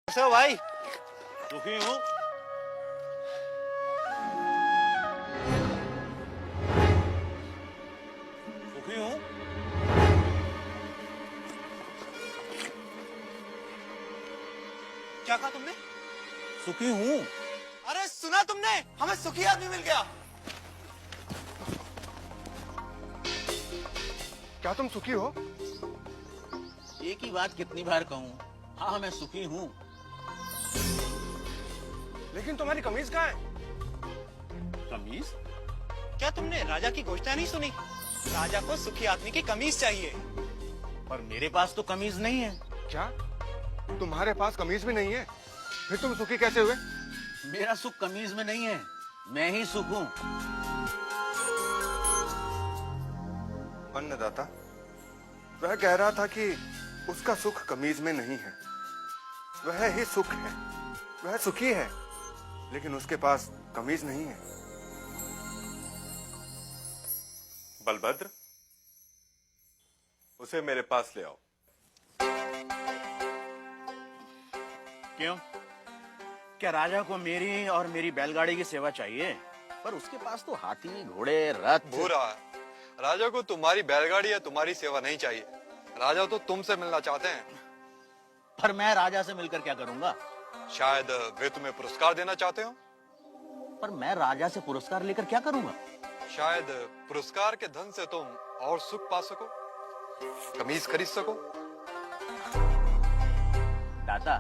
कैसे हो भाई? दुखी हूँ। दुखी हूँ। क्या कहा तुमने? सुखी हूँ। अरे सुना तुमने? हमें सुखी आदमी मिल गया। क्या तुम सुखी हो? एक ही बात कितनी बार कहूँ? हाँ, मैं सुखी हूँ। लेकिन तुम्हारी कमीज कहाँ है? कमीज? क्या तुमने राजा की घोषणा नहीं सुनी? राजा को सुखी आदमी की कमीज चाहिए। पर मेरे पास तो कमीज नहीं है। क्या तुम्हारे पास कमीज भी नहीं है? फिर तुम सुखी कैसे हुए? मेरा सुख कमीज में नहीं है, मैं ही सुख हूँ। अन्नदाता, वह कह रहा था कि उसका सुख कमीज में नहीं है, वह ही सुख है, वह सुखी है, लेकिन उसके पास कमीज नहीं है। बलभद्र, उसे मेरे पास ले आओ। क्यों? क्या राजा को मेरी और मेरी बैलगाड़ी की सेवा चाहिए? पर उसके पास तो हाथी, घोड़े, रथ। भूरा, राजा को तुम्हारी बैलगाड़ी या तुम्हारी सेवा नहीं चाहिए। राजा तो तुमसे मिलना चाहते हैं। पर मैं राजा से मिलकर क्या करूंगा? शायद वे तुम्हें पुरस्कार देना चाहते हो। पर मैं राजा से पुरस्कार लेकर क्या करूंगा? शायद पुरस्कार के धन से तुम और सुख पा सको, कमीज खरीद सको। दाता,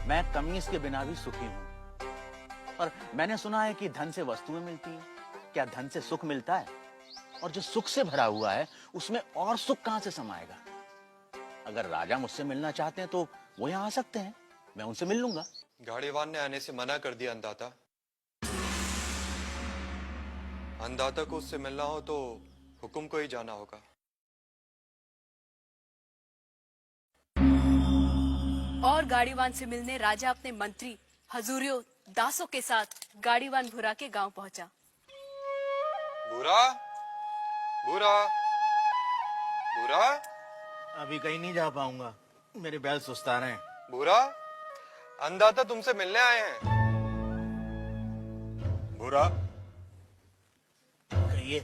मैं कमीज के बिना भी सुखी हूँ। पर मैंने सुना है कि धन से वस्तुएं मिलती हैं। क्या धन से सुख मिलता है? और जो सुख से भरा हुआ है उसमें और सुख कहां से समाएगा? अगर राजा मुझसे मिलना चाहते हैं तो वो यहाँ आ सकते हैं, मैं उनसे मिल लूंगा। गाड़ीवान ने आने से मना कर दिया अन्नदाता। अन्नदाता को उससे मिलना हो तो हुकुम को ही जाना होगा। और गाड़ीवान से मिलने राजा अपने मंत्री हजूरियों दासों के साथ गाड़ीवान भूरा के गांव पहुंचा। भूरा, भूरा, भूरा, अभी कहीं नहीं जा पाऊंगा, मेरे बैल सुस्ता रहे हैं। भूरा, अन्नदाता तुमसे मिलने आए हैं। भूरा, कहिए।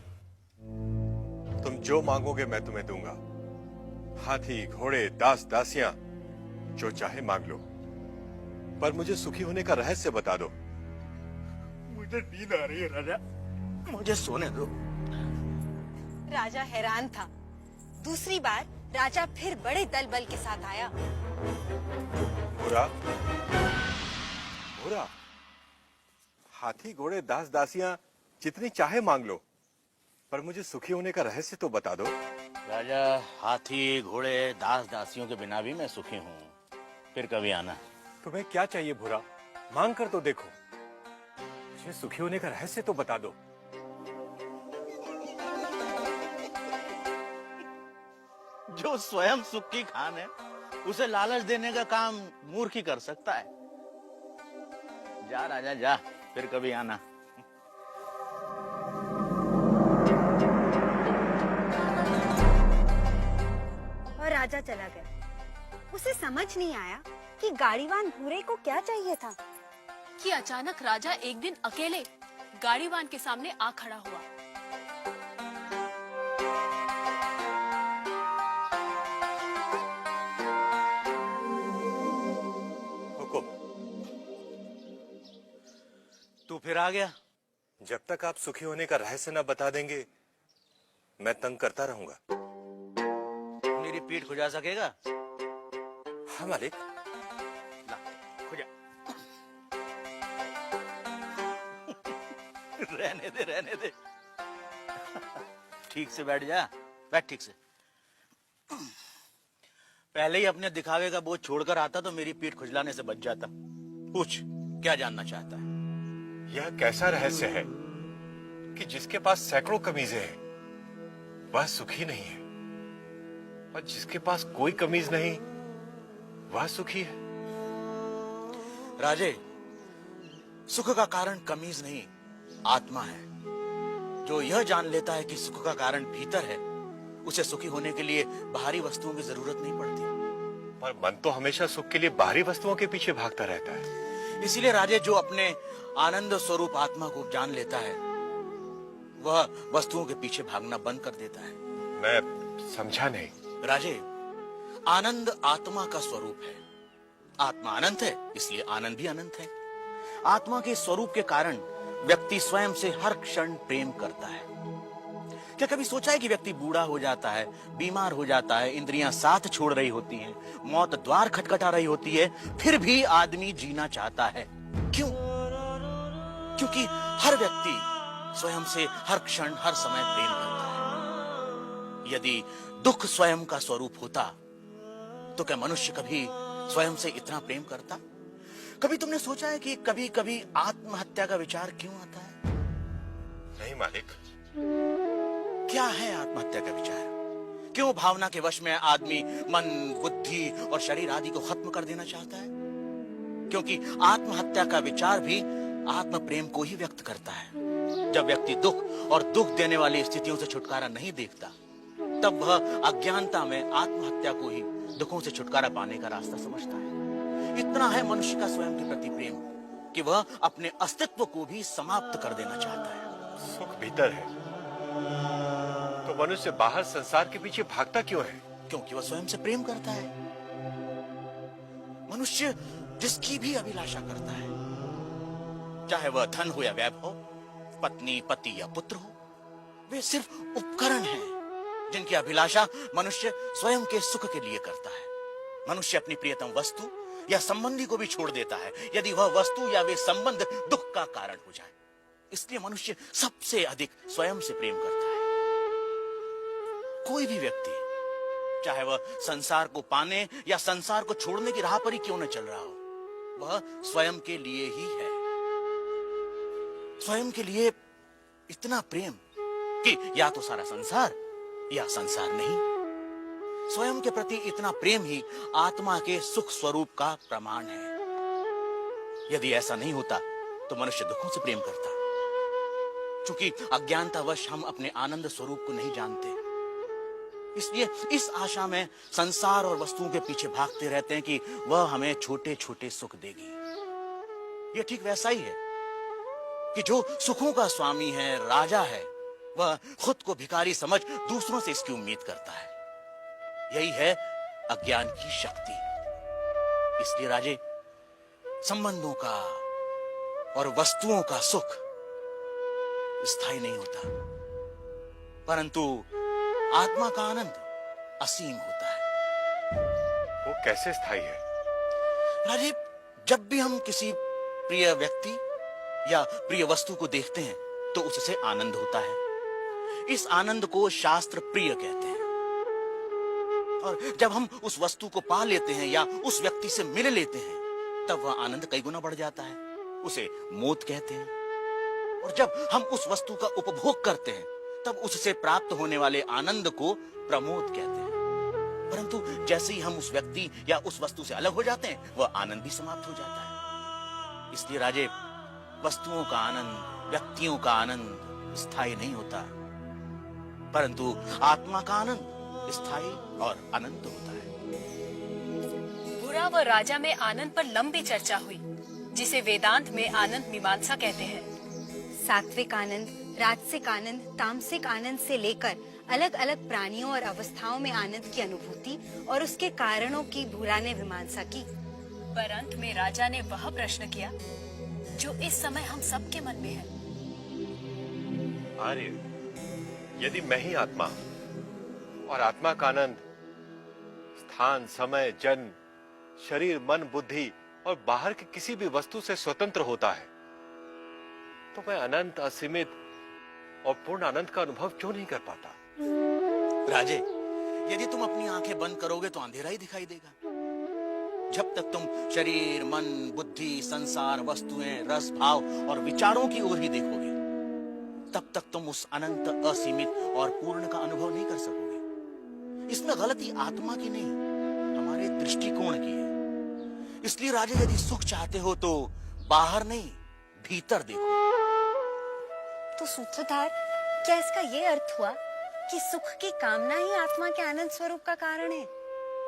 तुम जो मांगोगे मैं तुम्हें दूंगा। हाथी, घोड़े, दास, दासियां, जो चाहे मांग लो, पर मुझे सुखी होने का रहस्य बता दो। मुझे नींद आ रही है राजा, मुझे सोने दो। राजा हैरान था। दूसरी बार राजा फिर बड़े दल बल के साथ आया। भूरा, भूरा, हाथी, घोड़े, दास, दासियां जितनी चाहे मांग लो, पर मुझे सुखी होने का रहस्य तो बता दो। राजा, हाथी, घोड़े, दास दासियों के बिना भी मैं सुखी हूँ। फिर कभी आना। तुम्हें क्या चाहिए भूरा? मांग कर तो देखो। मुझे सुखी होने का रहस्य तो बता दो। जो स्वयं सुख की खान है उसे लालच देने का काम मूर्ख ही कर सकता है। जा राजा जा, फिर कभी आना। और राजा चला गया। उसे समझ नहीं आया कि गाड़ीवान भूरे को क्या चाहिए था। कि अचानक राजा एक दिन अकेले गाड़ीवान के सामने आ खड़ा हुआ। हुकुम। तू फिर आ गया? जब तक आप सुखी होने का रहस्य न बता देंगे, मैं तंग करता रहूंगा। मेरी पीठ खुजा सकेगा? हाँ मालिक। ला, खुजा। रहने दे, रहने दे। ठीक से बैठ जा, बैठ ठीक से। पहले ही अपने दिखावे का बोझ छोड़कर आता तो मेरी पीठ खुजलाने से बच जाता। पूछ, क्या जानना चाहता है? यह कैसा रहस्य है कि जिसके पास सैकड़ों कमीजें हैं वह सुखी नहीं है, और जिसके पास कोई कमीज नहीं वह सुखी है? राजे, सुख का कारण कमीज नहीं, आत्मा है। जो यह जान लेता है कि सुख का कारण भीतर है, उसे सुखी होने के लिए बाहरी वस्तुओं की जरूरत नहीं पड़ती। पर मन तो हमेशा सुख के लिए बाहरी वस्तुओं के पीछे भागता रहता है। इसीलिए राजे, जो अपने आनंद स्वरूप आत्मा को जान लेता है वह वस्तुओं के पीछे भागना बंद कर देता है। मैं समझा नहीं। राजे, आनंद आत्मा का स्वरूप है। आत्मा अनंत है, इसलिए आनंद भी अनंत है। आत्मा के स्वरूप के कारण व्यक्ति स्वयं से हर क्षण प्रेम करता है। क्या कभी सोचा है कि व्यक्ति बूढ़ा हो जाता है, बीमार हो जाता है, इंद्रियां साथ छोड़ रही होती हैं, मौत द्वार खटखटा रही होती है, फिर भी आदमी जीना चाहता है? क्यों? क्योंकि हर व्यक्ति स्वयं से हर क्षण हर समय प्रेम करता है। यदि दुख स्वयं का स्वरूप होता तो क्या मनुष्य कभी स्वयं से इतना प्रेम करता? कभी तुमने सोचा है कि कभी कभी आत्महत्या का विचार क्यों आता है? नहीं मालिक। क्या है आत्महत्या का विचार? क्यों भावना के वश में आदमी मन, बुद्धि और शरीर आदि को खत्म कर देना चाहता है? क्योंकि आत्महत्या का विचार भी आत्म प्रेम को ही व्यक्त करता है। जब व्यक्ति दुख और दुख देने वाली स्थितियों से छुटकारा नहीं देखता, तब वह अज्ञानता में आत्महत्या को ही दुखों से छुटकारा पाने का रास्ता समझता है। इतना है मनुष्य का स्वयं के प्रति प्रेम कि वह अपने अस्तित्व को भी समाप्त कर देना चाहता है। सुख भीतर है तो मनुष्य बाहर संसार के पीछे भागता क्यों है? क्योंकि वह स्वयं से प्रेम करता है। मनुष्य जिसकी भी अभिलाषा करता है, चाहे वह धन हो या वैभव, पत्नी, पति या पुत्र हो, वे सिर्फ उपकरण हैं जिनकी अभिलाषा मनुष्य स्वयं के सुख के लिए करता है। मनुष्य अपनी प्रियतम वस्तु या संबंधी को भी छोड़ देता है यदि वह वस्तु या वे संबंध दुख का कारण हो जाए। इसलिए मनुष्य सबसे अधिक स्वयं से प्रेम करता है। कोई भी व्यक्ति, चाहे वह संसार को पाने या संसार को छोड़ने की राह पर ही क्यों न चल रहा हो, वह स्वयं के लिए ही है। स्वयं के लिए इतना प्रेम कि या तो सारा संसार या संसार नहीं। स्वयं के प्रति इतना प्रेम ही आत्मा के सुख स्वरूप का प्रमाण है। यदि ऐसा नहीं होता तो मनुष्य दुखों से प्रेम करता। क्योंकि अज्ञानतावश हम अपने आनंद स्वरूप को नहीं जानते, इसलिए इस आशा में संसार और वस्तुओं के पीछे भागते रहते हैं कि वह हमें छोटे छोटे सुख देगी। यह ठीक वैसा ही है कि जो सुखों का स्वामी है, राजा है, वह खुद को भिखारी समझ दूसरों से इसकी उम्मीद करता है। यही है अज्ञान की शक्ति। इसलिए राजे, संबंधों का और वस्तुओं का सुख स्थायी नहीं होता, परंतु आत्मा का आनंद असीम होता है। वो कैसे स्थायी है? राजे, जब भी हम किसी प्रिय व्यक्ति या प्रिय वस्तु को देखते हैं तो उससे आनंद होता है। इस आनंद को शास्त्र प्रिय कहते हैं। और जब हम उस वस्तु को पा लेते हैं या उस व्यक्ति से मिल लेते हैं, तब वह आनंद कई गुना बढ़ जाता है। उसे मोद कहते हैं। और जब हम उस वस्तु का उपभोग करते हैं, तब उससे प्राप्त होने वाले आनंद को प्रमोद कहते हैं। परंतु जैसे ही हम उस व्यक्ति या उस वस्तु से अलग हो जाते हैं, वह आनंद भी समाप्त हो जाता है। इसलिए राजे, वस्तुओं का आनंद, व्यक्तियों का आनंद स्थायी नहीं होता, परंतु आत्मा का आनंद स्थायी और अनंत होता है। बुरा व राजा में आनंद पर लंबी चर्चा हुई, जिसे वेदांत में आनंद मीमांसा कहते हैं। सात्विक आनंद, राजसिक आनंद, तामसिक आनंद से लेकर अलग अलग प्राणियों और अवस्थाओं में आनंद की अनुभूति और उसके कारणों की बुरा ने मीमांसा की। पर अंत में राजा ने वह प्रश्न किया जो इस समय हम सबके मन में है। आर्य, यदि मैं ही आत्मा और आत्मा का आनंद स्थान, समय, जन्म, शरीर, मन, बुद्धि और बाहर की किसी भी वस्तु से स्वतंत्र होता है, तो मैं अनंत, असीमित और पूर्ण आनंद का अनुभव क्यों नहीं कर पाता? राजे, यदि तुम अपनी आंखें बंद करोगे तो अंधेरा ही दिखाई देगा। जब तक तुम शरीर, मन, बुद्धि, संसार, वस्तुएं, रस, भाव और विचारों की ओर ही देखोगे, तब तक तुम उस अनंत, असीमित और पूर्ण का अनुभव नहीं कर सकोगे। इसमें गलती आत्मा की नहीं, हमारे दृष्टिकोण की है। इसलिए राजा, यदि सुख चाहते हो तो बाहर नहीं, भीतर देखो। तो सूत्रधार, क्या इसका ये अर्थ हुआ कि सुख की कामना ही आत्मा के आनंद स्वरूप का कारण है?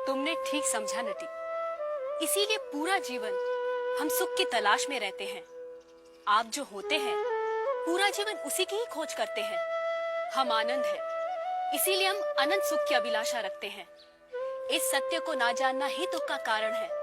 तुमने ठीक समझा नटी। इसीलिए पूरा जीवन हम सुख की तलाश में रहते हैं। आप जो होते हैं पूरा जीवन उसी की ही खोज करते हैं। हम आनंद है, इसीलिए हम अनंत सुख की अभिलाषा रखते हैं। इस सत्य को ना जानना ही दुख का कारण है।